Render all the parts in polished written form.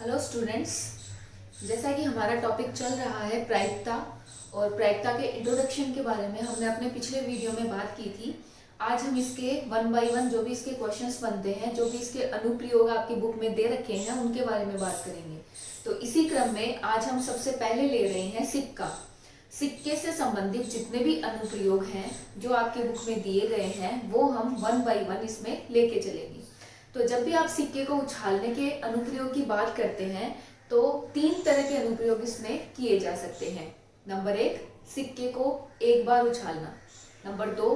Hello students, जैसा कि हमारा टॉपिक चल रहा है प्रायिकता और प्रायिकता के इंट्रोडक्शन के बारे में हमने अपने पिछले वीडियो में बात की थी। आज हम इसके वन बाय वन जो भी इसके क्वेश्चंस बनते हैं, जो भी इसके अनुप्रयोग आपकी बुक में दे रखे हैं, उनके बारे में बात करेंगे। तो इसी क्रम में आज हम सबसे पहले ले रहे हैं सिक्का। सिक्के से संबंधित जितने भी अनुप्रयोग हैं जो आपके बुक में दिए गए हैं, वो हम वन बाय वन इसमें लेके चलेंगे। तो जब भी आप सिक्के को उछालने के अनुप्रयोग की बात करते हैं तो 3 तरह के अनुप्रयोग इसमें किए जा सकते हैं। नंबर 1, सिक्के को एक बार उछालना। नंबर 2,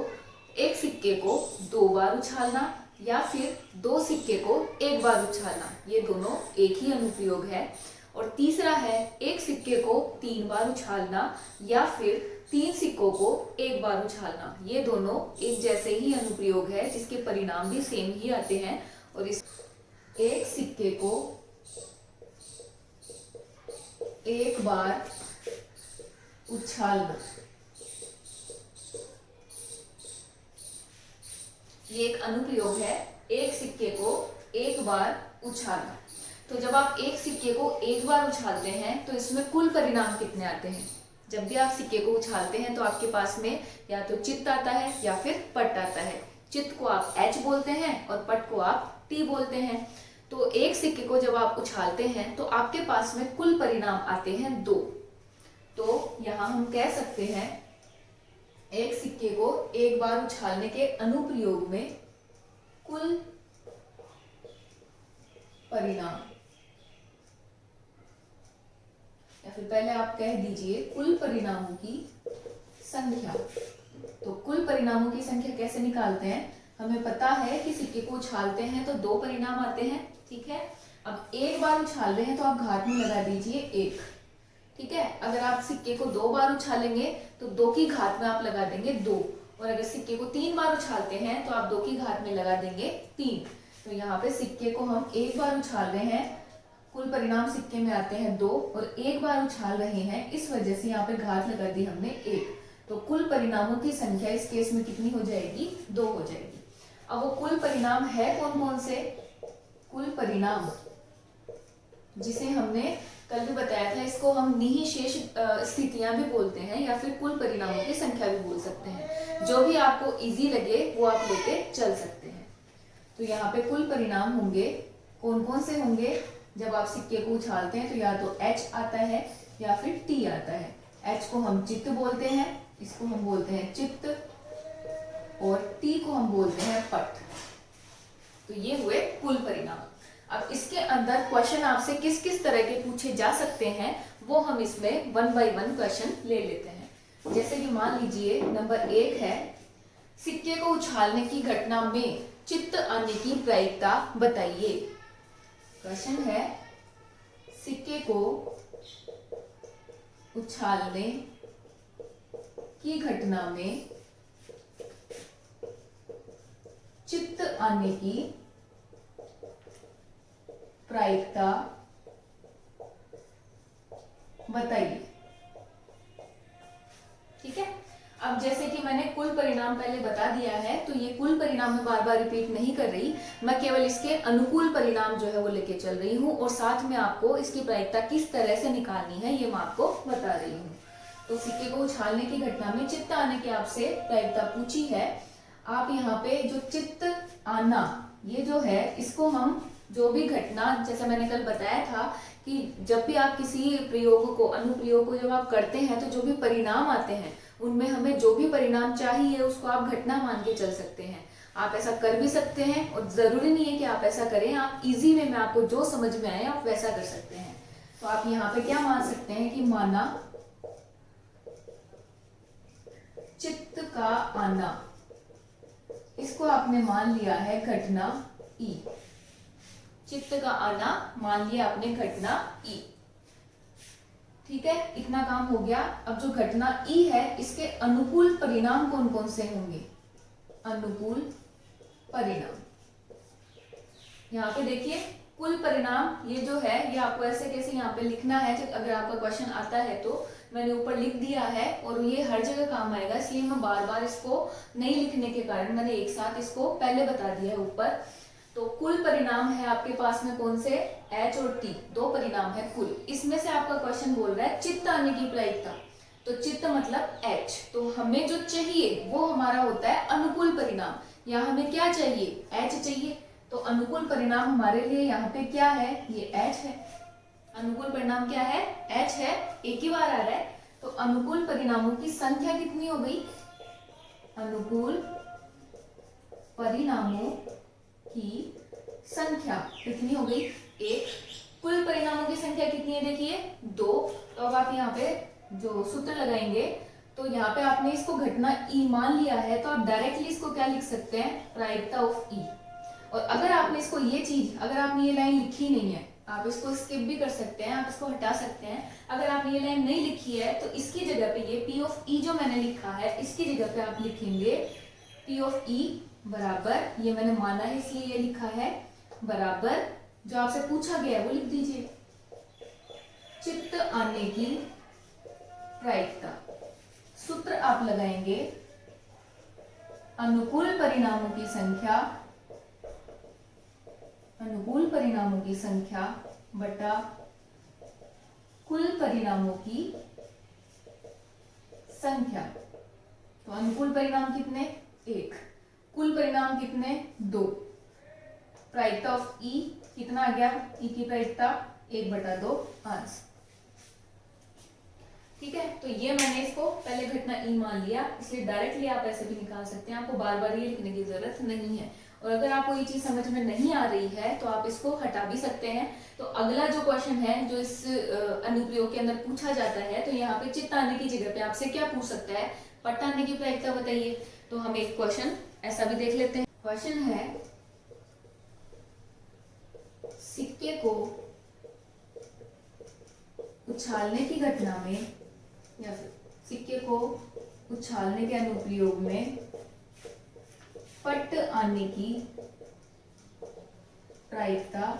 एक सिक्के को 2 बार उछालना, या फिर 2 सिक्के को एक बार उछालना। ये दोनों एक ही अनुप्रयोग है। और तीसरा है एक सिक्के को 3 बार उछालना, या फिर 3 सिक्कों को एक बार उछालना। ये दोनों एक जैसे ही अनुप्रयोग है, जिसके परिणाम भी सेम ही आते हैं। और इस एक सिक्के को एक बार उछालना, ये एक अनुप्रयोग है, एक सिक्के को एक बार उछालना। तो जब आप एक सिक्के को एक बार उछालते हैं तो इसमें कुल परिणाम कितने आते हैं? जब भी आप सिक्के को उछालते हैं तो आपके पास में या तो चित्त आता है या फिर पट आता है। चित्त को आप H बोलते हैं और पट को आप T बोलते हैं। तो एक सिक्के को जब आप उछालते हैं तो आपके पास में कुल परिणाम आते हैं 2। तो यहां हम कह सकते हैं एक सिक्के को एक बार उछालने के अनुप्रयोग में कुल परिणाम, या फिर पहले आप कह दीजिए कुल परिणामों की संख्या। तो कुल परिणामों की संख्या कैसे निकालते हैं? हमें पता है कि सिक्के को उछालते हैं तो 2 परिणाम आते हैं, ठीक है। अब एक बार उछाल रहे हैं तो आप घात में लगा दीजिए 1, ठीक है। अगर आप सिक्के को 2 बार उछालेंगे तो 2 की घात में आप लगा देंगे 2, और अगर सिक्के को 3 बार उछालते हैं तो आप 2 की घात में लगा देंगे 3। तो यहाँ पे सिक्के को हम एक बार उछाल रहे हैं, कुल परिणाम सिक्के में आते हैं 2, और एक बार उछाल रहे हैं, इस वजह से यहाँ पे घात लगा दी हमने 1। तो कुल परिणामों की संख्या इस केस में कितनी हो जाएगी? 2 हो जाएगी। अब वो कुल परिणाम है कौन कौन से? कुल परिणाम जिसे हमने कल भी बताया था, इसको हम निहिशेष स्थितियां भी बोलते हैं, या फिर कुल परिणामों की संख्या भी बोल सकते हैं। जो भी आपको इजी लगे वो आप लेके चल सकते हैं। तो यहाँ पे कुल परिणाम होंगे, कौन कौन से होंगे? जब आप सिक्के को उछालते हैं तो या तो H आता है या फिर T आता है। H को हम चित्त बोलते हैं, इसको हम बोलते हैं चित्त, और T को हम बोलते हैं पट। तो ये हुए कुल परिणाम। अब इसके अंदर क्वेश्चन आपसे किस किस तरह के पूछे जा सकते हैं वो हम इसमें वन बाय वन क्वेश्चन ले लेते हैं। जैसे कि मान लीजिए नंबर 1 है, सिक्के को उछालने की घटना में चित्त आने की प्रायिकता बताइए। क्वेश्चन है, सिक्के को उछालने की घटना में चित्त आने की प्रायिकता बताइए, ठीक है। अब जैसे कि मैंने कुल परिणाम पहले बता दिया है, तो ये कुल परिणाम मैं बार बार रिपीट नहीं कर रही, मैं केवल इसके अनुकूल परिणाम जो है वो लेके चल रही हूँ, और साथ में आपको इसकी प्रायिकता किस तरह से निकालनी है ये मैं आपको बता रही हूँ। तो सिक्के को उछालने की घटना में चित्त आने की आपसे प्रायिकता पूछी है। आप यहाँ पे जो चित्त आना, ये जो है, इसको हम जो भी घटना, जैसे मैंने कल बताया था कि जब भी आप किसी प्रयोग को, अनुप्रयोग को जब आप करते हैं तो जो भी परिणाम आते हैं उनमें हमें जो भी परिणाम चाहिए उसको आप घटना मान के चल सकते हैं। आप ऐसा कर भी सकते हैं, और जरूरी नहीं है कि आप ऐसा करें, आप इजी वे में आपको जो समझ में आए आप वैसा कर सकते हैं। तो आप यहाँ पे क्या मान सकते हैं कि माना चित्त का आना, इसको आपने मान लिया है घटना E। चित्त का आना मान लिया आपने घटना E, ठीक है। इतना काम हो गया। अब जो घटना E है, इसके अनुकूल परिणाम कौन कौन से होंगे? अनुकूल परिणाम, यहाँ पे देखिए कुल परिणाम, ये जो है ये आपको ऐसे कैसे यहाँ पे लिखना है, जब अगर आपका क्वेश्चन आता है तो मैंने ऊपर लिख दिया है, और ये हर जगह काम आएगा, इसलिए मैं बार बार इसको नहीं लिखने के कारण मैंने एक साथ इसको पहले बता दिया है ऊपर। तो कुल परिणाम है आपके पास में कौन से, H और T, दो परिणाम है कुल। इसमें से आपका क्वेश्चन बोल रहा है चित्त आने की प्रायिकता, तो चित्त मतलब H, तो हमें जो चाहिए वो हमारा होता है अनुकूल परिणाम। यहाँ हमें क्या चाहिए, H चाहिए, तो अनुकूल परिणाम हमारे लिए यहाँ पे क्या है, ये H है। अनुकूल परिणाम क्या है, H है, एक ही बार आ रहा है। तो अनुकूल परिणामों की संख्या कितनी हो गई, अनुकूल परिणामों की संख्या कितनी हो गई, एक। कुल परिणामों की संख्या कितनी है, देखिए 2। तो अब आप यहाँ पे जो सूत्र लगाएंगे, तो यहाँ पे आपने इसको घटना ई मान लिया है, तो आप डायरेक्टली इसको क्या लिख सकते हैं, प्रायिकता ऑफ ई। और अगर आपने इसको ये चीज, अगर आपने ये लाइन लिखी नहीं है, आप इसको स्किप भी कर सकते हैं, आप इसको हटा सकते हैं। अगर आपने ये लाइन नहीं लिखी है तो इसकी जगह पे ये P ऑफ E जो मैंने लिखा है, इसकी जगह पे आप लिखेंगे P ऑफ E बराबर, ये मैंने माना है इसलिए ये लिखा है, बराबर जो आपसे पूछा गया है वो लिख दीजिए, चित्त आने की प्रायिकता। सूत्र आप लगाएंगे अनुकूल परिणामों की संख्या, अनुकूल परिणामों की संख्या बटा कुल परिणामों की संख्या। तो अनुकूल परिणाम कितने, 1, कुल परिणाम कितने, 2। प्रायिकता ऑफ ई कितना आ गया, ई की प्रायिकता 1/2 अंश। ठीक है, तो ये मैंने इसको पहले घटना ई मान लिया, इसलिए डायरेक्टली आप ऐसे भी निकाल सकते हैं, आपको बार बार ये लिखने की जरूरत नहीं है। और अगर आपको ये चीज समझ में नहीं आ रही है तो आप इसको हटा भी सकते हैं। तो अगला जो क्वेश्चन है जो इस अनुप्रयोग के अंदर पूछा जाता है, तो यहाँ पे चित्त आने की जगह पे आपसे क्या पूछ सकता है, पट्ट आने की प्रायिकता बताइए। तो हम एक क्वेश्चन ऐसा भी देख लेते हैं। क्वेश्चन है, सिक्के को उछालने की घटना में या फिर सिक्के को उछालने के अनुप्रयोग में पट्ट आने की प्रायिकता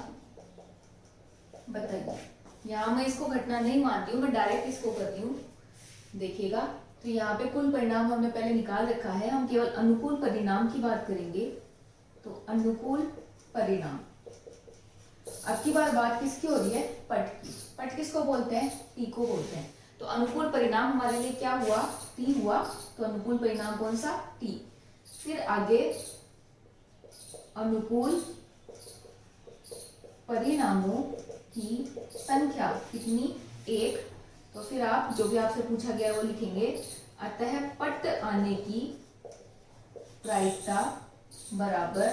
बताइए। यहां मैं इसको घटना नहीं मानती हूं, मैं डायरेक्ट इसको करती हूँ, देखिएगा। तो यहाँ पे कुल परिणाम हमने पहले निकाल रखा है, हम केवल अनुकूल परिणाम की बात करेंगे। तो अनुकूल परिणाम, अब की बात किसकी हो रही है, पट्ट की। पट्ट किसको बोलते हैं, टी को बोलते हैं। तो अनुकूल परिणाम हमारे लिए क्या हुआ, टी हुआ। तो अनुकूल परिणाम कौन सा, टी। फिर आगे अनुकूल परिणामों की संख्या कितनी, 1। तो फिर आप जो भी आपसे पूछा गया है वो लिखेंगे, अतः पट्ट आने की प्रायिकता बराबर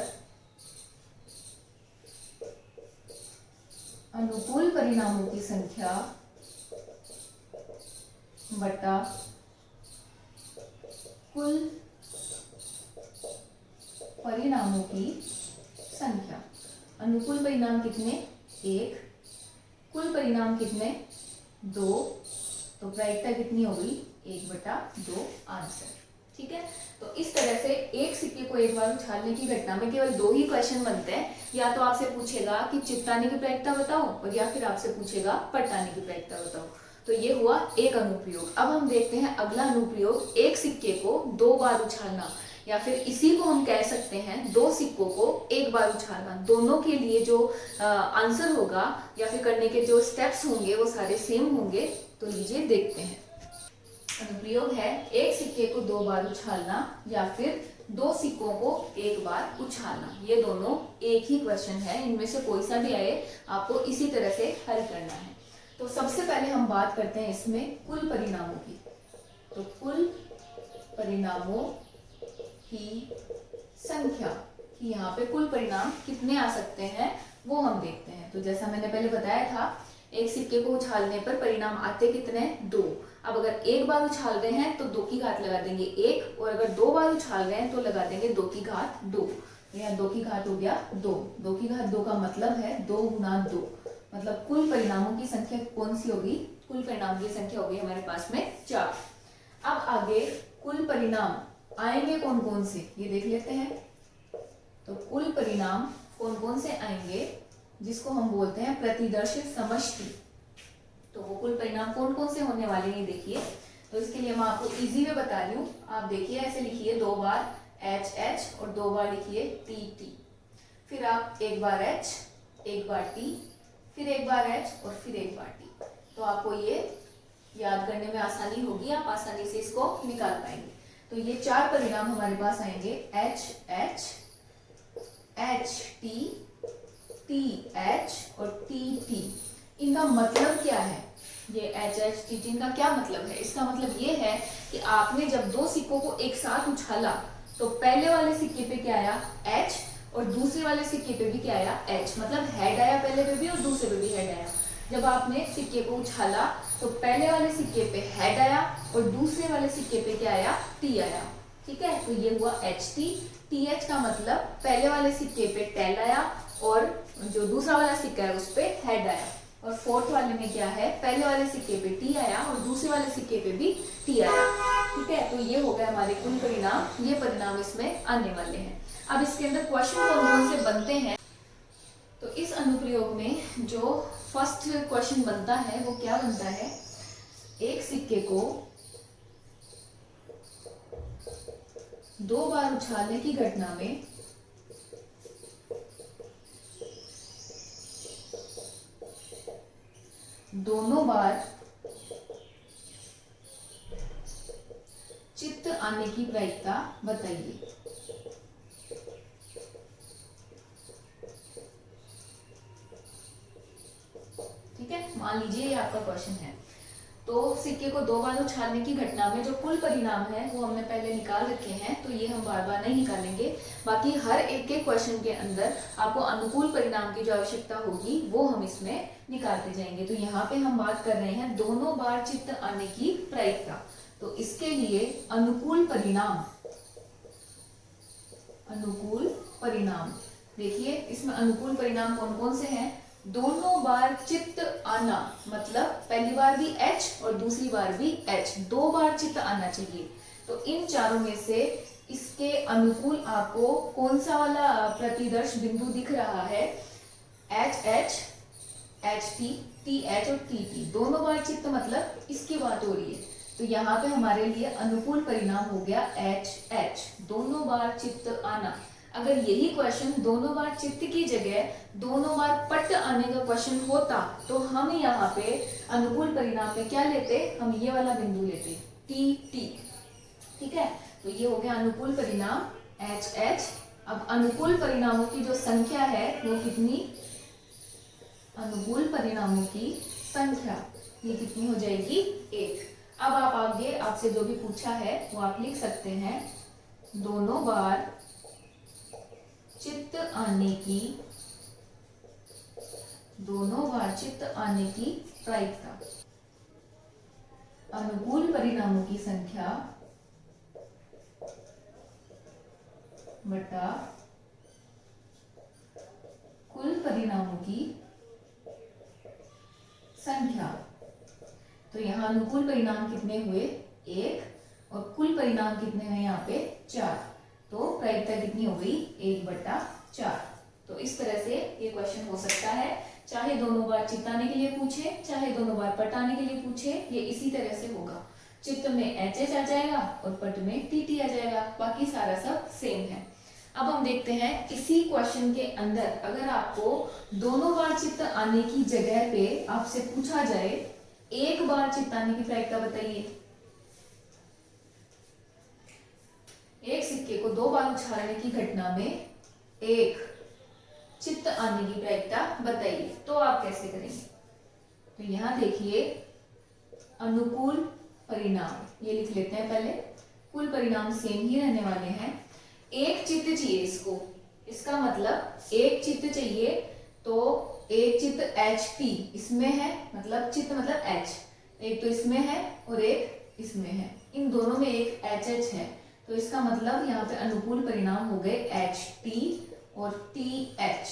अनुकूल परिणामों की संख्या बटा कुल परिणामों की संख्या। अनुकूल परिणाम कितने, 1, कुल परिणाम कितने, 2। तो प्रायिकता कितनी हो गई, 1/2 आंसर। ठीक है, तो इस तरह से एक सिक्के को एक बार उछालने की घटना में केवल 2 ही क्वेश्चन बनते हैं। या तो आपसे पूछेगा कि चित्त आने की प्रायिकता बताओ, और या फिर आपसे पूछेगा पट्ट आने की प्रायिकता बताओ। तो ये हुआ एक अनुप्रयोग। अब हम देखते हैं अगला अनुप्रयोग, एक सिक्के को 2 बार उछालना, या फिर इसी को हम कह सकते हैं 2 सिक्कों को एक बार उछालना। दोनों के लिए जो आंसर होगा या फिर करने के जो स्टेप्स होंगे वो सारे सेम होंगे। तो लीजिए देखते हैं। अनुप्रयोग है, एक सिक्के को 2 बार उछालना या फिर 2 सिक्कों को एक बार उछालना। ये दोनों एक ही क्वेश्चन है, इनमें से कोई सा भी आए आपको इसी तरह से हल करना है। तो सबसे पहले हम बात करते हैं इसमें कुल परिणामों की। तो कुल परिणामों की संख्या कि यहाँ पे कुल परिणाम कितने आ सकते हैं वो हम देखते हैं। तो जैसा मैंने पहले बताया था, एक सिक्के को उछालने पर परिणाम आते कितने, 2। अब अगर एक बार उछाल रहे हैं तो 2 की घात लगा देंगे 1, और अगर 2 बार उछाल रहे हैं तो लगा देंगे 2 की घात 2। तो यहाँ 2 की घात हो गया 2। 2 की घात 2 का मतलब है 2 गुना 2, मतलब कुल परिणामों की संख्या कौन सी होगी, कुल परिणाम की संख्या होगी हमारे पास में 4। अब आगे कुल परिणाम आएंगे कौन कौन से, ये देख लेते हैं। तो कुल परिणाम कौन कौन से आएंगे, जिसको हम बोलते हैं प्रतिदर्शित समष्टि। तो वो कुल परिणाम कौन कौन से होने वाले हैं देखिए। तो इसके लिए मैं आपको इजी में बता रही हूँ। आप देखिए, ऐसे लिखिए 2 बार HH और 2 बार लिखिए TT। फिर आप एक बार H, एक बार T, फिर एक बार H और फिर एक बार T। तो आपको ये याद करने में आसानी होगी, आप आसानी से इसको निकाल पाएंगे। तो ये 4 परिणाम हमारे पास आएंगे, H H, H T, T H और T T। इनका मतलब क्या है? ये H H T T इनका क्या मतलब है? इसका मतलब ये है कि आपने जब दो सिक्कों को एक साथ उछाला तो पहले वाले सिक्के पे क्या आया? H, और दूसरे वाले सिक्के पे भी क्या आया? H। मतलब हेड आया पहले पे भी और दूसरे पे भी हेड आया। जब आपने सिक्के को उछाला तो पहले वाले सिक्के पे हेड आया और दूसरे वाले सिक्के पे क्या आया? T आया। ठीक है, तो ये हुआ H T। T H का मतलब पहले वाले सिक्के पे टेल आया और जो दूसरा वाला सिक्का है उस पे हेड आया। और फोर्थ वाले में क्या है? पहले वाले सिक्के पे T आया और दूसरे वाले सिक्के पे भी T आया। ठीक है, तो ये हो गए हमारे कुल परिणाम। ये परिणाम इसमें आने वाले हैं। अब इसके अंदर क्वेश्चन कौन कौन से बनते हैं? तो इस अनुप्रयोग में जो फर्स्ट क्वेश्चन बनता है वो क्या बनता है? एक सिक्के को 2 बार उछालने की घटना में दोनों बार चित्त आने की प्रायिकता बताइए। ठीक है, मान लीजिए ये आपका क्वेश्चन है। तो सिक्के को 2 बार उछालने की घटना में जो कुल परिणाम है वो हमने पहले निकाल रखे हैं, तो ये हम बार बार नहीं निकालेंगे। बाकी हर एक के क्वेश्चन के अंदर आपको अनुकूल परिणाम की जो आवश्यकता होगी वो हम इसमें निकालते जाएंगे। तो यहाँ पे हम बात कर रहे हैं दोनों बार चित्त आने की प्रायिकता। तो इसके लिए अनुकूल परिणाम, अनुकूल परिणाम देखिए, इसमें अनुकूल परिणाम कौन कौन से हैं? दोनों बार चित्त आना, मतलब पहली बार भी H और दूसरी बार भी H, 2 बार चित्त आना चाहिए। तो इन चारों में से इसके अनुकूल आपको कौन सा वाला प्रतिदर्श बिंदु दिख रहा है? H H, H T, T H और T T, दोनों बार चित्त, मतलब इसकी बात हो रही है। तो यहाँ पे हमारे लिए अनुकूल परिणाम हो गया H H, दोनों बार चित्त आना। अगर यही क्वेश्चन दोनों बार चित्त की जगह दोनों बार पट आने का क्वेश्चन होता तो हम यहाँ पे अनुकूल परिणाम में क्या लेते? हम ये वाला बिंदु लेते, T T। ठीक है, तो ये हो गया अनुकूल परिणाम H H। अब अनुकूल परिणामों की जो संख्या है वो कितनी? अनुकूल परिणामों की संख्या ये कितनी हो जाएगी? 1। अब आप आगे आपसे जो भी पूछा है वो आप लिख सकते हैं, दोनों बार चित्त आने की, दोनों बार चित्त आने की प्रायिकता। अनुकूल परिणामों की संख्या बटा कुल परिणामों की संख्या। तो यहाँ अनुकूल परिणाम कितने हुए? 1, और कुल परिणाम कितने हैं यहाँ पे? 4। तो प्रायिकता कितनी हो गई? 1/4। तो इस तरह से ये क्वेश्चन हो सकता है, चाहे दोनों बार चित्त आने के लिए पूछे, चाहे दोनों बार पट आने के लिए पूछे, ये इसी तरह से होगा। चित्त में HH आ जाएगा और पट में TT आ जाएगा, बाकी सारा सब सेम है। अब हम देखते हैं इसी क्वेश्चन के अंदर अगर आपको दोनों बार चित्त आने की जगह पे आपसे पूछा जाए एक बार चित्त आने की प्रायिकता बताइए। एक सिक्के को 2 बार उछालने की घटना में एक चित्त आने की प्रायिकता बताइए, तो आप कैसे करेंगे? तो यहाँ देखिए, अनुकूल परिणाम ये लिख लेते हैं पहले, कुल परिणाम सेम ही रहने वाले हैं। एक चित्त चाहिए इसको, इसका मतलब एक चित्त चाहिए, तो एक चित्त HT इसमें है, मतलब चित्त मतलब H, एक तो इसमें है और एक इसमें है, इन दोनों में एक HH है। तो इसका मतलब यहाँ पे अनुकूल परिणाम हो गए HT और TH,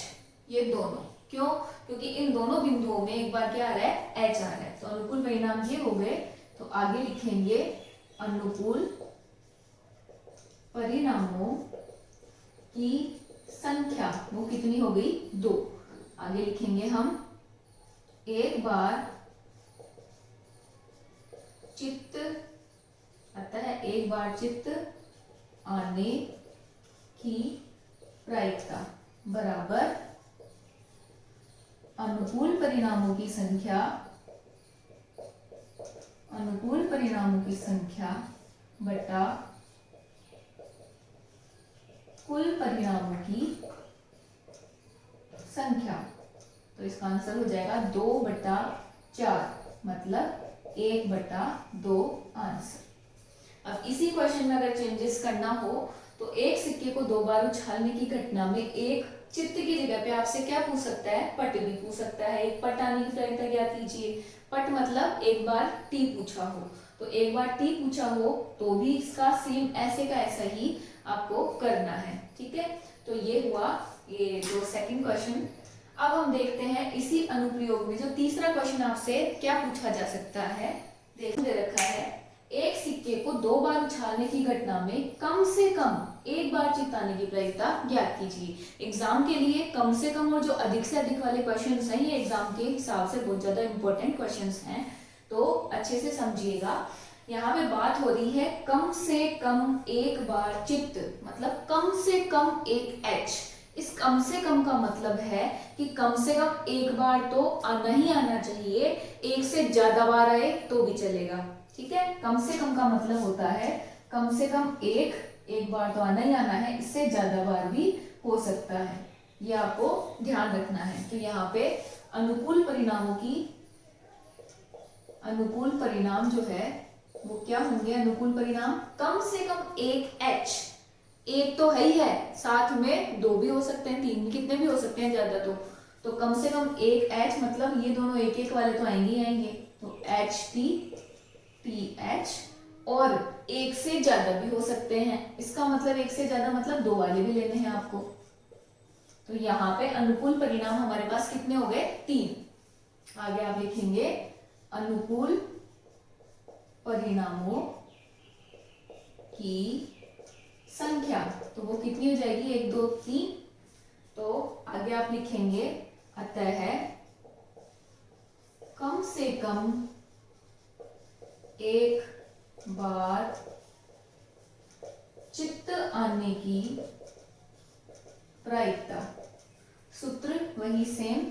ये दोनों। क्यों? क्योंकि इन दोनों बिंदुओं में एक बार क्या आ रहा है? H आ रहा है। तो अनुकूल परिणाम ये हो गए। तो आगे लिखेंगे अनुकूल परिणामों की संख्या, वो कितनी हो गई? 2। आगे लिखेंगे हम एक बार चित्त, अतः एक बार चित्त आने की प्रायिकता। बराबर अनुकूल परिणामों की संख्या, अनुकूल परिणामों की संख्या बटा कुल परिणामों की संख्या। तो इसका आंसर हो जाएगा 2/4, मतलब 1/2 आंसर। अब इसी क्वेश्चन में अगर चेंजेस करना हो तो एक सिक्के को 2 बार उछालने की घटना में एक चित्त की जगह पे आपसे क्या पूछ सकता है, पट भी पूछ सकता है। एक पट आने की प्रयत्न ज्ञात कीजिए। पट मतलब एक बार टी पूछा हो, तो एक बार टी पूछा हो तो भी इसका सेम ऐसे का ऐसा ही आपको करना है। ठीक है, तो ये हुआ ये जो सेकंड क्वेश्चन। अब हम देखते हैं इसी अनुप्रयोग में जो तीसरा क्वेश्चन आपसे क्या पूछा जा सकता है। दे रखा है, एक सिक्के को 2 बार उछालने की घटना में कम से कम एक बार चित्त आने की प्रायिकता ज्ञात कीजिए। एग्जाम के लिए कम से कम और जो अधिक से अधिक वाले क्वेश्चंस हैं, ये एग्जाम के हिसाब से बहुत ज्यादा इंपॉर्टेंट क्वेश्चंस हैं, तो अच्छे से समझिएगा। यहाँ पे बात हो रही है कम से कम एक बार चित्त, मतलब कम से कम एक एच। इस कम से कम का मतलब है कि कम से कम एक बार तो नहीं आना चाहिए, एक से ज्यादा बार आए तो भी चलेगा। ठीक है, कम से कम का मतलब होता है कम से कम एक बार तो आना ही आना है, इससे ज्यादा बार भी हो सकता है, ये आपको ध्यान रखना है। तो यहाँ पे अनुकूल परिणामों की, अनुकूल परिणाम जो है वो क्या होंगे, अनुकूल परिणाम कम से कम एक एच, एक तो है ही है, साथ में 2 भी हो सकते हैं, 3 भी, कितने भी हो सकते हैं ज्यादा तो कम से कम एक एच, मतलब ये दोनों एक एक वाले तो आएंगे ही आएंगे, तो एच टी एच, और एक से ज्यादा भी हो सकते हैं। इसका मतलब एक से ज्यादा मतलब 2 वाले भी लेने हैं आपको। तो यहाँ पे अनुकूल परिणाम हमारे पास कितने हो गए, 3। आगे आप लिखेंगे अनुकूल परिणामों की संख्या, तो वो कितनी हो जाएगी, 1 2 3। तो आगे आप लिखेंगे अतः कम से कम एक बार चित्त आने की प्रायिकता, सूत्र वही सेम,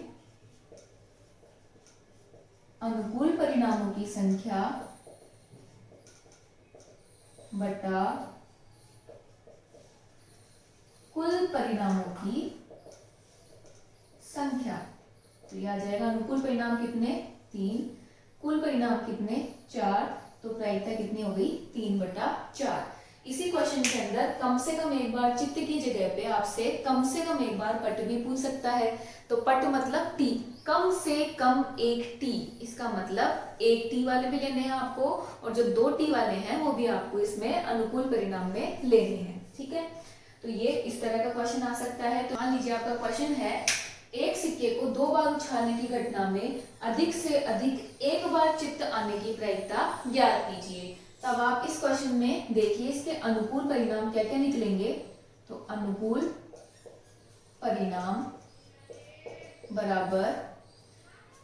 अनुकूल परिणामों की संख्या बटा कुल परिणामों की संख्या। तो यह आ जाएगा अनुकूल परिणाम कितने, 3, कुल परिणाम कितने, 4, तो प्रायिकता कितनी हो गई, 3/4। इसी क्वेश्चन के अंदर कम से कम एक बार चित्त की जगह पे आपसे कम से कम एक बार पट भी पूछ सकता है। तो पट मतलब टी, कम से कम एक टी, इसका मतलब एक टी वाले भी लेने हैं आपको, और जो 2 टी वाले हैं वो भी आपको इसमें अनुकूल परिणाम में लेने हैं। ठीक है, तो ये इस तरह का क्वेश्चन आ सकता है। तो मान लीजिए आपका क्वेश्चन है, एक सिक्के को 2 बार उछालने की घटना में अधिक से अधिक एक बार चित्त आने की प्रायिकता ज्ञात कीजिए। तब आप इस क्वेश्चन में देखिए इसके अनुकूल परिणाम क्या क्या निकलेंगे। तो अनुकूल परिणाम बराबर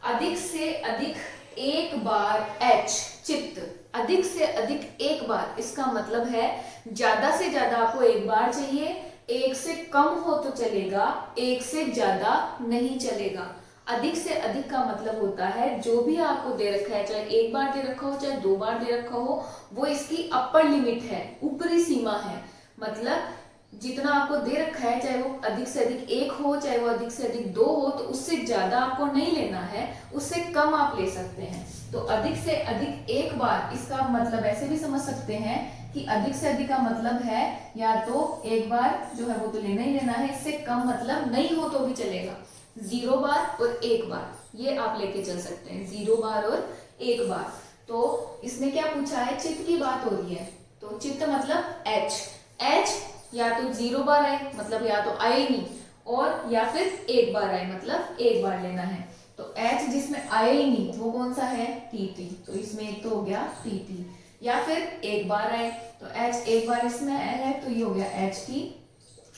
अधिक से अधिक एक बार एच चित्त, अधिक से अधिक एक बार, इसका मतलब है ज्यादा से ज्यादा आपको एक बार चाहिए, एक से कम हो तो चलेगा, एक से ज्यादा नहीं चलेगा। अधिक से अधिक का मतलब होता है जो भी आपको दे रखा है, चाहे एक बार दे रखा हो चाहे 2 बार दे रखा हो, वो इसकी अपर लिमिट है, ऊपरी सीमा है। मतलब जितना आपको दे रखा है, चाहे वो अधिक से अधिक 1 हो चाहे वो अधिक से अधिक 2 हो, तो उससे ज्यादा आपको नहीं लेना है, उससे कम आप ले सकते हैं। तो अधिक से अधिक एक बार, इसका मतलब ऐसे भी समझ सकते हैं कि अधिक से अधिक का मतलब है या तो एक बार जो है वो तो लेना ही लेना है, इससे कम मतलब नहीं हो तो भी चलेगा। 0 बार और 1 बार ये आप लेके चल सकते हैं, 0 बार और 1 बार। तो इसमें क्या पूछा है, चित्त की बात हो रही है, तो चित्त मतलब एच या तो 0 बार आए, मतलब या तो आए ही नहीं, और या फिर 1 बार आए, मतलब 1 बार लेना है। तो H जिसमें आए ही नहीं वो कौन सा है, TT, तो इसमें एक तो हो गया TT, या फिर 1 बार आए, तो H 1 बार इसमें आया है तो ये हो गया HT,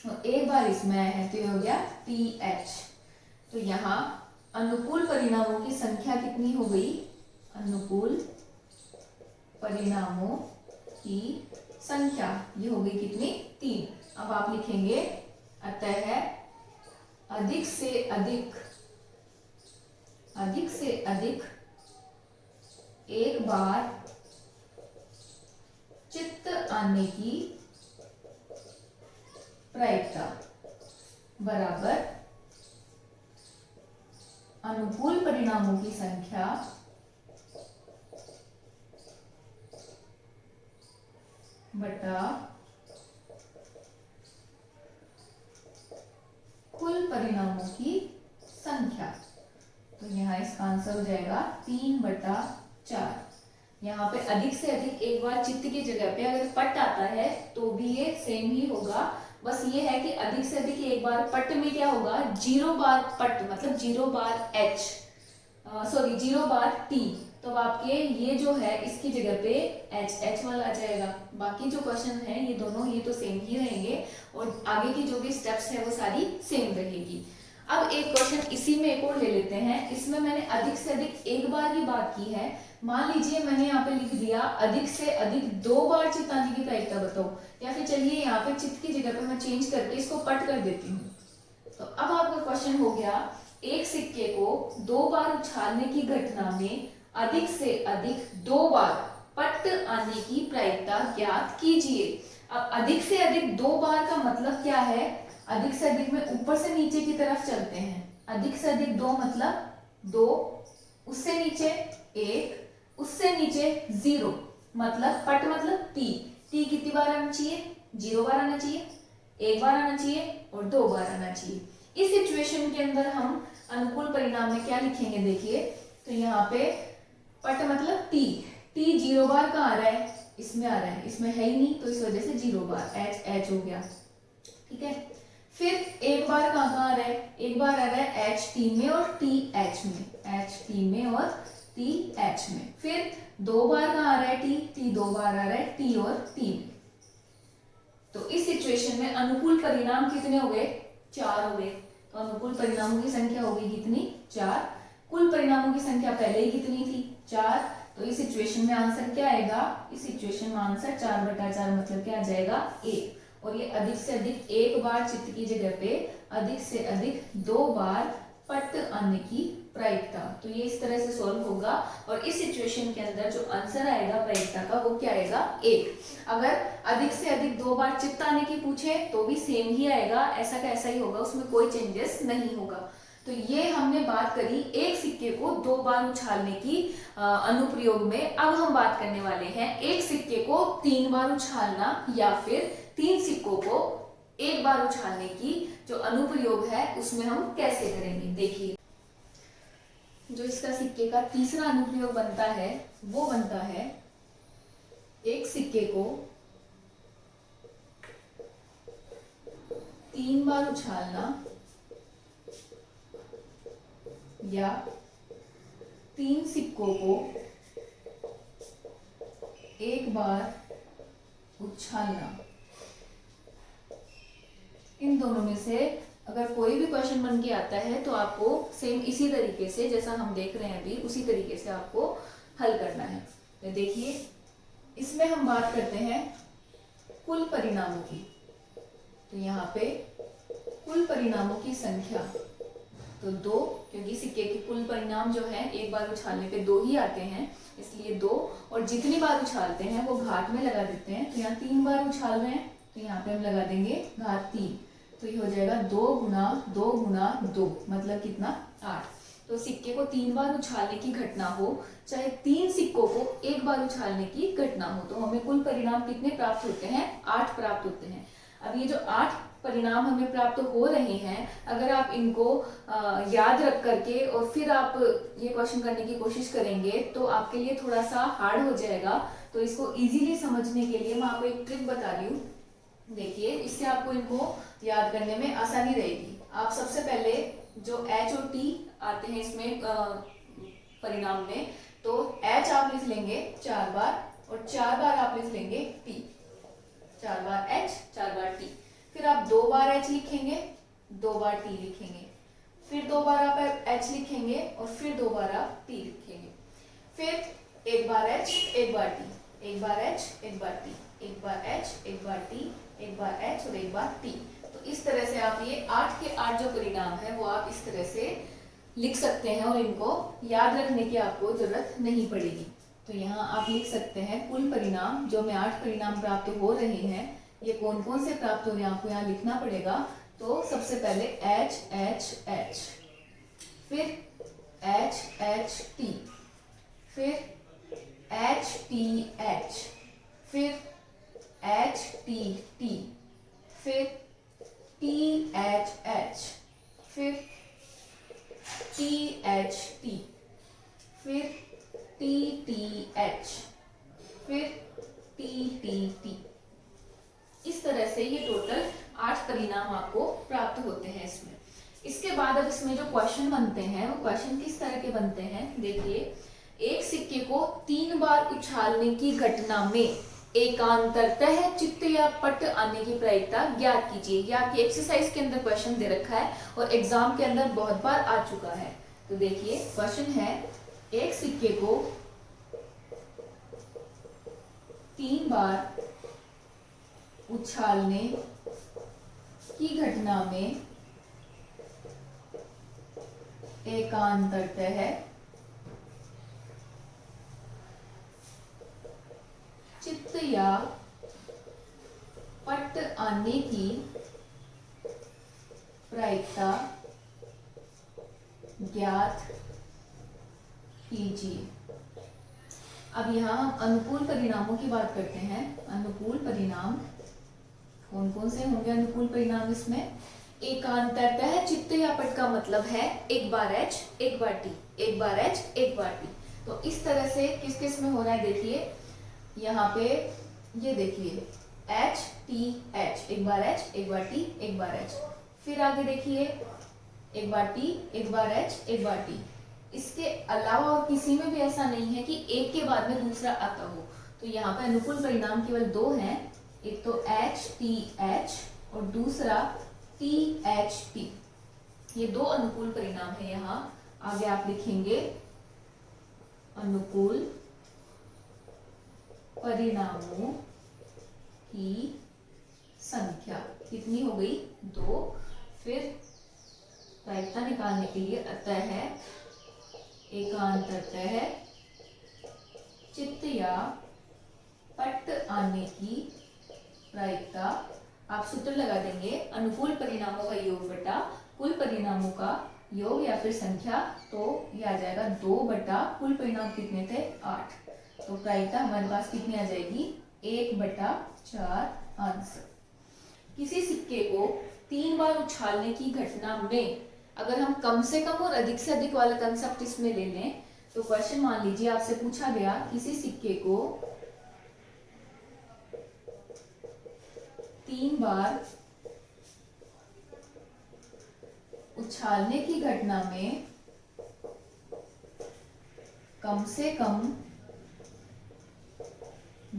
और 1 बार इसमें आया है तो ये हो गया TH। तो यहाँ अनुकूल परिणामों की संख्या कितनी हो गई, अनुकूल परिणामों की संख्या ये हो गई कितनी, 3। अब आप लिखेंगे अतः अधिक से अधिक एक बार चित्त आने की प्रायिकता बराबर अनुकूल परिणामों की संख्या बटा कुल परिणामों की संख्या। तो यहाँ इसका आंसर हो जाएगा 3/4। यहाँ पे अधिक से अधिक एक बार चित्त की जगह पे अगर पट आता है तो भी ये सेम ही होगा, बस ये है कि अधिक से अधिक एक बार पट में क्या होगा, 0 बार पट मतलब 0 बार एच, सॉरी 0 बार टी, तो आपके ये जो है इसकी जगह पे एच वाला आ जाएगा। बाकी जो क्वेश्चन है ये दोनों ये तो सेम ही रहेंगे और आगे की जो भी स्टेप्स है वो सारी सेम रहेगी। अब एक क्वेश्चन इसी में एक और ले लेते हैं। इसमें मैंने अधिक से अधिक एक बार की बात की है। मान लीजिए मैंने यहाँ पे लिख दिया अधिक से अधिक 2 बार चित्त आने की प्रायिकता बताओ, या फिर चलिए यहाँ पे चित्त की जगह पे मैं चेंज करके इसको पट कर देती हूँ। तो अब आपका क्वेश्चन हो गया, एक सिक्के को 2 बार उछालने की घटना में अधिक से अधिक 2 बार पट आने की प्रायिकता ज्ञात कीजिए। अब अधिक से अधिक 2 बार का मतलब क्या है, अधिक से अधिक में ऊपर से नीचे की तरफ चलते हैं। अधिक से अधिक 2 मतलब 2, उससे नीचे 1, उससे नीचे 0, मतलब पट मतलब टी कितनी बार आना चाहिए, 0 बार आना चाहिए, 1 बार आना चाहिए और 2 बार आना चाहिए। इस सिचुएशन के अंदर हम अनुकूल परिणाम में क्या लिखेंगे, देखिए तो यहाँ पे पट मतलब टी 0 बार कहाँ आ रहा है, इसमें आ रहा है, इसमें है ही नहीं तो इस वजह से 0 बार एच हो गया, ठीक है। फिर एक बार कहाँ आ रहा है, एक बार आ रहा है एच टी में और टी एच में, एच टी में और टी एच में। फिर 2 बार कहाँ आ रहा है टी 2 बार आ रहा है टी और टी में। तो इस सिचुएशन में अनुकूल परिणाम कितने हो गए, 4 हो गए। तो अनुकूल परिणामों की संख्या हो गई कितनी, 4। कुल परिणामों की संख्या पहले ही कितनी थी, 4। तो इस सिचुएशन में आंसर क्या आएगा, इस सिचुएशन में आंसर 4/4 मतलब क्या आ जाएगा, 1। और ये अधिक से अधिक एक बार चित्त की जगह पे अधिक से अधिक 2 बार पट आने की प्रायिकता। तो ये इस तरह से सॉल्व होगा और इस सिचुएशन के अंदर जो आंसर आएगा प्रायिकता का वो क्या आएगा, 1। अगर अधिक से अधिक 2 बार चित्त आने की पूछे तो भी सेम ही आएगा, ऐसा का ऐसा ही होगा, उसमें कोई चेंजेस नहीं होगा। तो ये हमने बात करी एक सिक्के को 2 बार उछालने की अनुप्रयोग में। अब हम बात करने वाले हैं एक सिक्के को 3 बार उछालना या फिर 3 सिक्कों को 1 बार उछालने की जो अनुप्रयोग है उसमें हम कैसे करेंगे। देखिए जो इसका सिक्के का तीसरा अनुप्रयोग बनता है वो बनता है एक सिक्के को 3 बार उछालना या 3 सिक्कों को 1 बार उछालना। इन दोनों में से अगर कोई भी क्वेश्चन बन के आता है तो आपको सेम इसी तरीके से जैसा हम देख रहे हैं अभी उसी तरीके से आपको हल करना है। तो देखिए इसमें हम बात करते हैं कुल परिणामों की। तो यहाँ पे कुल परिणामों की संख्या तो 2, क्योंकि सिक्के के कुल परिणाम जो है एक बार उछालने पे 2 ही आते हैं, इसलिए 2। और जितनी बार उछालते हैं वो घात में लगा देते हैं। तो यहाँ 3 बार उछाल रहे हैं तो यहाँ पे हम लगा देंगे घात 3। तो ये हो जाएगा 2 गुना 2 गुना 2 मतलब कितना, 8। तो सिक्के को 3 बार उछालने की घटना हो चाहे 3 सिक्कों को 1 बार उछालने की घटना हो तो हमें कुल परिणाम कितने प्राप्त होते हैं, 8 प्राप्त होते हैं। अब ये जो 8 परिणाम हमें प्राप्त हो रहे हैं, अगर आप इनको याद रख करके और फिर आप ये क्वेश्चन करने की कोशिश करेंगे तो आपके लिए थोड़ा सा हार्ड हो जाएगा। तो इसको इजीली समझने के लिए मैं आपको एक ट्रिक बता रही हूँ। देखिए इससे आपको इनको याद करने में आसानी रहेगी। आप सबसे पहले जो H और T आते हैं इसमें परिणाम में, तो H आप लिख लेंगे 4 बार और 4 बार आप लिख लेंगे T। 4 बार H 4 बार T। फिर आप 2 बार H लिखेंगे, 2 बार T लिखेंगे, फिर 2 बार आप H लिखेंगे और फिर 2 बार आप T लिखेंगे। फिर 1 बार H 1 बार T, 1 बार H 1 बार T, 1 बार H 1 बार T, 1 बार H और 1 बार T। तो तो इस तरह से आप ये 8 के 8 जो परिणाम है वो आप इस तरह से लिख सकते हैं और इनको याद रखने की आपको जरूरत नहीं पड़ेगी। तो यहाँ आप लिख सकते हैं कुल परिणाम जो में 8 परिणाम प्राप्त हो रहे हैं ये कौन कौन से प्राप्त हो रहे हैं आपको यहाँ लिखना पड़ेगा। तो सबसे पहले एच एच एच, फिर एच एच टी, फिर एच टी एच, फिर एच टी टी, फिर टी एच एच, फिर टी एच टी, फिर टी टी एच, फिर टी टी टी। इस तरह से ये टोटल 8 परिणाम आपको प्राप्त होते हैं इसमें। इसके बाद अब इसमें जो क्वेश्चन बनते हैं वो क्वेश्चन किस तरह के बनते हैं देखिए। एक सिक्के को 3 बार उछालने की घटना में एकांतरतः चित्त या पट आने की प्रायिकता ज्ञात कीजिए। ये आपकी एक्सरसाइज के अंदर क्वेश्चन दे रखा है और एग्जाम के अंदर बहुत बार आ चुका है। तो देखिए क्वेश्चन है एक सिक्के को 3 बार उछालने की घटना में एकांतरतः चित्त या पट आने की प्रायिकता ज्ञात कीजिए। अब यहाँ हम अनुकूल परिणामों की बात करते हैं। अनुकूल परिणाम कौन कौन से होंगे? अनुकूल परिणाम इसमें एकांतरतः चित्त या पट का मतलब है एक बार एच एक बार टी, एक बार एच एक बार टी। तो इस तरह से किस किस में हो रहा है देखिए। यहाँ पे ये देखिए एच टी एच, एक बार एच एक बार टी एक बार एच। फिर आगे देखिए एक बार टी एक बार एच एक बार टी। इसके अलावा और किसी में भी ऐसा नहीं है कि एक के बाद में दूसरा आता हो। तो यहाँ पे अनुकूल परिणाम केवल 2 हैं, एक तो एच टी एच और दूसरा टी एच टी। ये 2 अनुकूल परिणाम है। यहाँ आगे आप लिखेंगे अनुकूल परिणामों की संख्या कितनी हो गई? 2। फिर प्रायिकता निकालने के लिए अतः एकांतरतः चित्त या पट आने की प्रायिकता। आप सूत्र लगा देंगे अनुकूल परिणामों का योग बटा कुल परिणामों का योग या फिर संख्या। तो ये आ जाएगा 2 बटा कुल परिणाम कितने थे? 8। तो प्रायिकता हमारे पास कितनी आ जाएगी? 1/4 अंश। किसी सिक्के को 3 बार उछालने की घटना में अगर हम कम से कम और अधिक से अधिक वाला कंसेप्ट इसमें ले लें तो क्वेश्चन मान लीजिए आपसे पूछा गया किसी सिक्के को 3 बार उछालने की घटना में कम से कम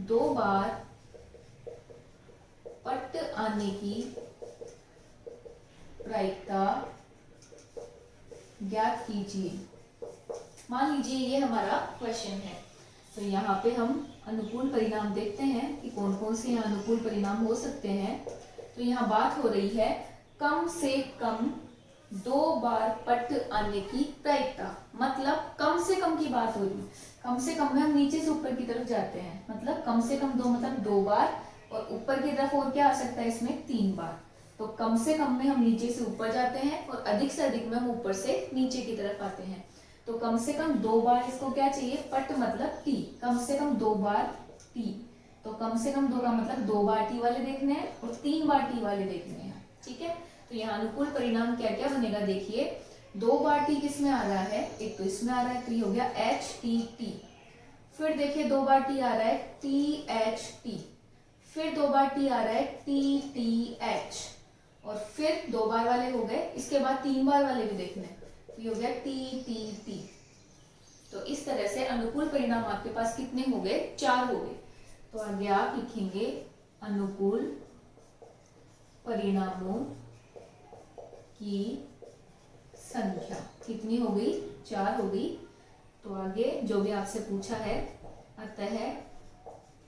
2 बार पट आने की प्रायिकता ज्ञात कीजिए। मान लीजिए ये हमारा क्वेश्चन है। तो यहाँ पे हम अनुकूल परिणाम देखते हैं कि कौन कौन से यहाँ अनुकूल परिणाम हो सकते हैं। तो यहाँ बात हो रही है कम से कम 2 बार पट आने की प्रायिकता, मतलब कम से कम की बात हो रही है। कम से कम में हम नीचे से ऊपर की तरफ जाते हैं, मतलब कम से कम 2 मतलब 2 बार, और ऊपर की तरफ और क्या आ सकता है इसमें? 3 बार। तो कम से कम में हम नीचे से ऊपर जाते हैं और अधिक से अधिक में हम ऊपर से नीचे की तरफ आते हैं। तो कम से कम 2 बार इसको क्या चाहिए? पट मतलब टी, कम से कम 2 बार टी। तो कम से कम 2 का मतलब 2 बार टी वाले देखने हैं और 3 बार टी वाले देखने हैं। ठीक है, तो यहाँ अनुकूल परिणाम क्या क्या बनेगा देखिए। 2 बार टी किस में आ रहा है? एक तो इसमें आ रहा है, तो ये हो गया एच टी टी। फिर देखिए 2 बार टी आ रहा है टी एच टी। फिर 2 बार टी आ रहा है टी टी एच। और फिर 2 बार वाले हो गए, इसके बाद 3 बार वाले भी देखने हैं, तो ये हो गया टी टी टी। तो इस तरह से अनुकूल परिणाम आपके पास कितने हो गए? 4 हो गए। तो आगे आप लिखेंगे अनुकूल परिणामों की संख्या कितनी हो गई? 4 हो गई। तो आगे जो भी आपसे पूछा है अतः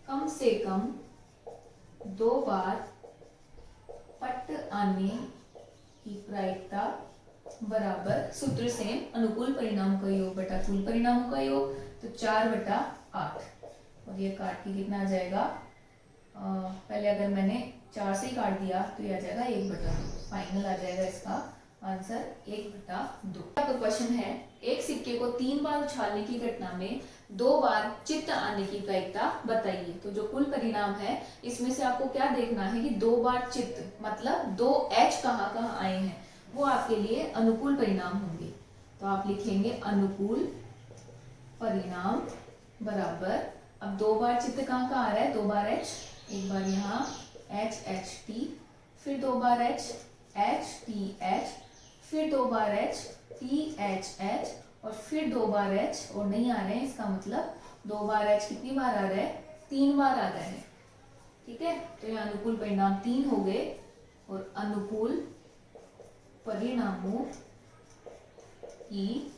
कम से कम 2 बार पट आने की प्रायिकता बराबर, सूत्र सेम, अनुकूल परिणामों का योग बटा कुल परिणामों का योग, तो 4/8 और ये काट के कितना आ जाएगा, पहले अगर मैंने 4 से ही काट दिया तो ये आ जाएगा 1/2, फाइनल आ जाएगा इसका आंसर 1/2। आपका क्वेश्चन है, एक सिक्के को 3 बार उछालने की घटना में 2 बार चित्त आने की प्रायिकता बताइए। तो जो कुल परिणाम है इसमें से आपको क्या देखना है कि 2 बार चित्त मतलब 2 H कहाँ कहाँ आए हैं, वो आपके लिए अनुकूल परिणाम होंगे। तो आप लिखेंगे अनुकूल परिणाम बराबर, अब 2 बार चित्त कहाँ कहाँ आ रहा है, 2 बार H, एक बार यहाँ HHT, फिर 2 बार H HTH, फिर 2 बार H THH और फिर 2 बार H और नहीं आ रहे हैं, इसका मतलब 2 बार H कितनी बार आ रहा है, 3 बार आ रहा है। ठीक है, तो ये अनुकूल परिणाम 3 हो गए और अनुकूल परिणामों की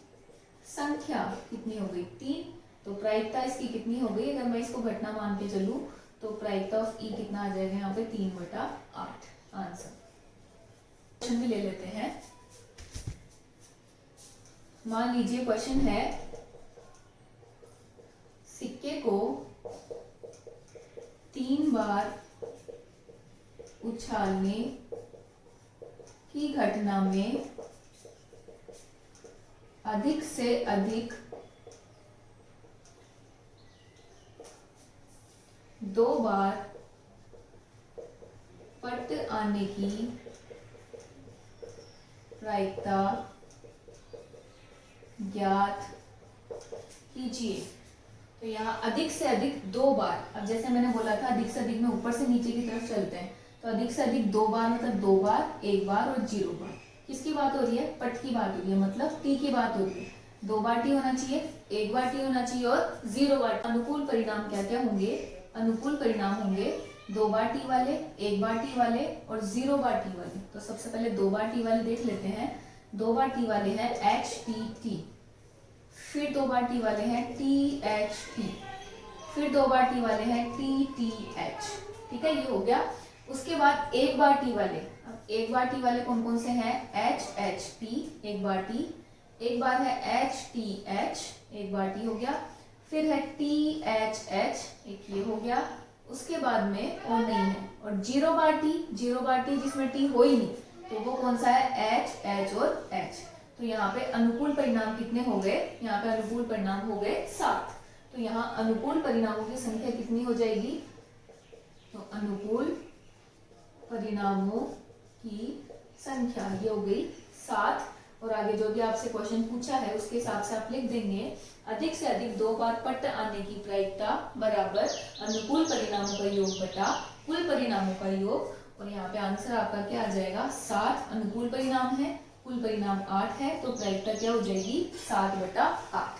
संख्या कितनी हो गई, 3। तो प्रायिकता इसकी कितनी हो गई, अगर मैं इसको घटना मान के चलूं तो प्रायिकता ऑफ ई कितना आ जाएगा यहाँ पे 3/8 आंसर। क्वेश्चन भी ले लेते हैं। मान लीजिए क्वेश्चन है, सिक्के को 3 बार उछालने की घटना में अधिक से अधिक 2 बार पट आने की प्रायिकता ज्ञात कीजिए। तो यहाँ अधिक से अधिक 2 बार, अब जैसे मैंने बोला था अधिक से अधिक में ऊपर से नीचे की तरफ चलते हैं, तो अधिक से अधिक 2 बार मतलब 2 बार, 1 बार और 0 बार। किसकी बात हो रही है, पट की बात हो रही है, मतलब टी की बात हो रही है। 2 बार टी होना चाहिए, 1 बार टी होना चाहिए और 0 बार। अनुकूल परिणाम क्या क्या होंगे, अनुकूल परिणाम होंगे 2 बार टी वाले, 1 बार टी वाले और 0 बार टी वाले। तो सबसे पहले 2 बार टी वाले देख लेते हैं। 2 बार टी वाले हैं HTT, फिर 2 बार टी वाले हैं THT, फिर 2 बार टी वाले हैं TTH। ठीक है, ये हो गया। उसके बाद 1 बार टी वाले, अब 1 बार टी वाले कौन कौन से हैं, HHT 1 बार टी, एक बार है HTH 1 बार टी हो गया, फिर है THH एक ये हो गया, उसके बाद में और नहीं है। और 0 बार टी जिसमें टी हो ही नहीं, तो वो कौन सा है, H H और H। तो यहाँ पे अनुकूल परिणाम कितने हो गए, यहाँ पे अनुकूल परिणाम हो गए 7। तो यहाँ अनुकूल परिणामों की संख्या कितनी हो जाएगी, तो अनुकूल परिणामों की संख्या ये हो गई 7। और आगे जो भी आपसे क्वेश्चन पूछा है उसके हिसाब से आप लिख देंगे, अधिक से अधिक 2 बार पट आने की प्रायिकता बराबर अनुकूल परिणामों का योग बटा कुल परिणामों का योग। और यहाँ पे आंसर आपका क्या आ जाएगा, 7 अनुकूल परिणाम है, कुल परिणाम 8 है, तो प्रायिकता क्या हो जाएगी 7/8।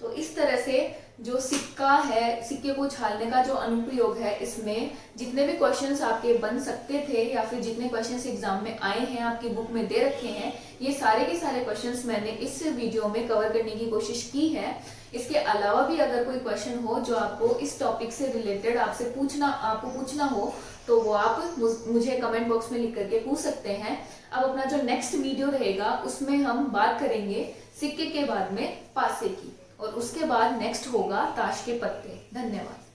तो इस तरह से जो सिक्का है, सिक्के को उछालने का जो अनुप्रयोग है, इसमें जितने भी क्वेश्चंस आपके बन सकते थे या फिर जितने क्वेश्चंस एग्जाम में आए हैं आपकी बुक में दे रखे हैं, ये सारे के सारे क्वेश्चंस मैंने इस वीडियो में कवर करने की कोशिश की है। इसके अलावा भी अगर कोई क्वेश्चन हो जो आपको इस टॉपिक से रिलेटेड आपको पूछना हो, तो वो आप मुझे कमेंट बॉक्स में लिख करके पूछ सकते हैं। अब अपना जो नेक्स्ट वीडियो रहेगा उसमें हम बात करेंगे सिक्के के बाद में पासे की, और उसके बाद नेक्स्ट होगा ताश के पत्ते। धन्यवाद।